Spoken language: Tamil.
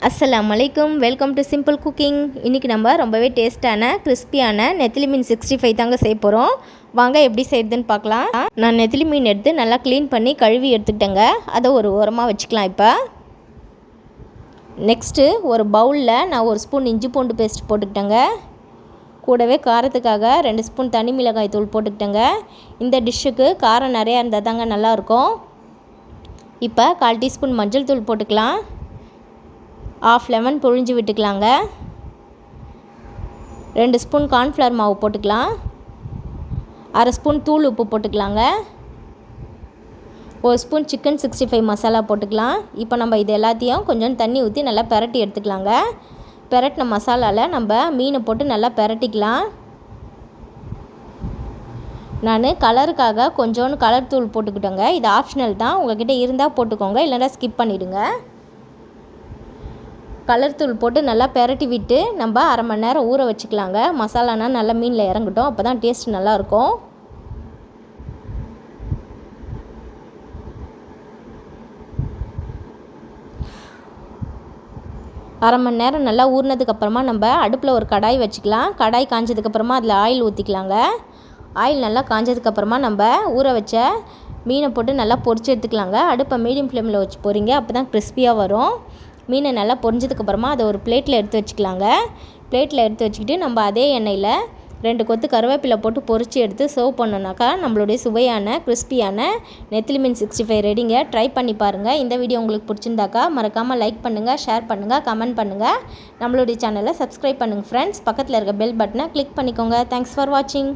அஸ்ஸலாமு அலைக்கும். Welcome to simple cooking. இன்றைக்கி நம்ம ரொம்பவே டேஸ்ட்டான கிறிஸ்பியான நெத்திலி மீன் 65 தாங்க செய்ய போகிறோம். வாங்க எப்படி செய்யுதுன்னு பார்க்கலாம். நான் நெத்திலி மீன் எடுத்து நல்லா க்ளீன் பண்ணி கழுவி எடுத்துக்கிட்டேங்க. அதை ஒரு ஓரமாக வச்சுக்கலாம். இப்போ நெக்ஸ்ட்டு ஒரு பவுலில் நான் 1 ஸ்பூன் இஞ்சி பூண்டு பேஸ்ட் போட்டுக்கிட்டேங்க. கூடவே காரத்துக்காக 2 ஸ்பூன் தனி மிளகாய் தூள் போட்டுக்கிட்டேங்க. இந்த டிஷ்ஷுக்கு காரம் நிறையா இருந்தால் தாங்க நல்லாயிருக்கும். இப்போ 1/4 டீஸ்பூன் மஞ்சள் தூள் போட்டுக்கலாம். 1/2 லெமன் புழிஞ்சு விட்டுக்கலாங்க. 2 ஸ்பூன் கார்ன்ஃப்ளவர் மாவு போட்டுக்கலாம். 1/2 ஸ்பூன் தூள் உப்பு போட்டுக்கலாங்க. 1 ஸ்பூன் சிக்கன் 65 மசாலா போட்டுக்கலாம். இப்போ நம்ம இது எல்லாத்தையும் கொஞ்சம் தண்ணி ஊற்றி நல்லா பெரட்டி எடுத்துக்கலாங்க. பெரட்டின மசாலாவில் நம்ம மீனை போட்டு நல்லா பெரட்டிக்கலாம். நான் கலருக்காக கொஞ்சோண்டு கலர் தூள் போட்டுக்கிட்டோங்க. இது ஆப்ஷனல் தான், உங்கள்கிட்ட இருந்தால் போட்டுக்கோங்க, இல்லைன்னா ஸ்கிப் பண்ணிவிடுங்க. கலர் தூள் போட்டு நல்லா பெரட்டி விட்டு நம்ம 1/2 மணி நேரம் ஊற வச்சுக்கலாங்க. மசாலானா நல்லா மீனில் இறங்கட்டும், அப்போ தான் டேஸ்ட் நல்லாயிருக்கும். அரை மணி நேரம் நல்லா ஊறினதுக்கப்புறமா நம்ம அடுப்பில் ஒரு கடாய் வச்சுக்கலாம். கடாய் காஞ்சதுக்கப்புறமா அதில் ஆயில் ஊற்றிக்கலாங்க. ஆயில் நல்லா காஞ்சதுக்கப்புறமா நம்ம ஊற வச்ச மீனை போட்டு நல்லா பொரிச்சு எடுத்துக்கலாங்க. அடுப்பை மீடியம் ஃப்ளேமில் வச்சு போகிறீங்க, அப்போ தான் கிறிஸ்பியாக வரும். மீனை நல்லா பொரிஞ்சதுக்கப்புறமா அதை ஒரு பிளேட்டில் எடுத்து வச்சுக்கலாங்க. பிளேட்டில் எடுத்து வச்சுக்கிட்டு நம்ம அதே எண்ணெயில் 2 கொத்து கருவேப்பிலை போட்டு பொரித்து எடுத்து சர்வ் பண்ணோன்னாக்கா நம்மளுடைய சுவையான கிறிஸ்பியான நெத்திலி மீன் 65 ரெடிங்க. ட்ரை பண்ணி பாருங்கள். இந்த வீடியோ உங்களுக்கு பிடிச்சிருந்தாக்கா மறக்காமல் லைக் பண்ணுங்கள், ஷேர் பண்ணுங்கள், கமெண்ட் பண்ணுங்கள். நம்மளுடைய சேனலை சப்ஸ்கிரைப் பண்ணுங்கள் ஃப்ரெண்ட்ஸ். பக்கத்தில் இருக்க பெல் பட்டனை கிளிக் பண்ணிக்கோங்க. தேங்க்ஸ் ஃபார் வாட்சிங்.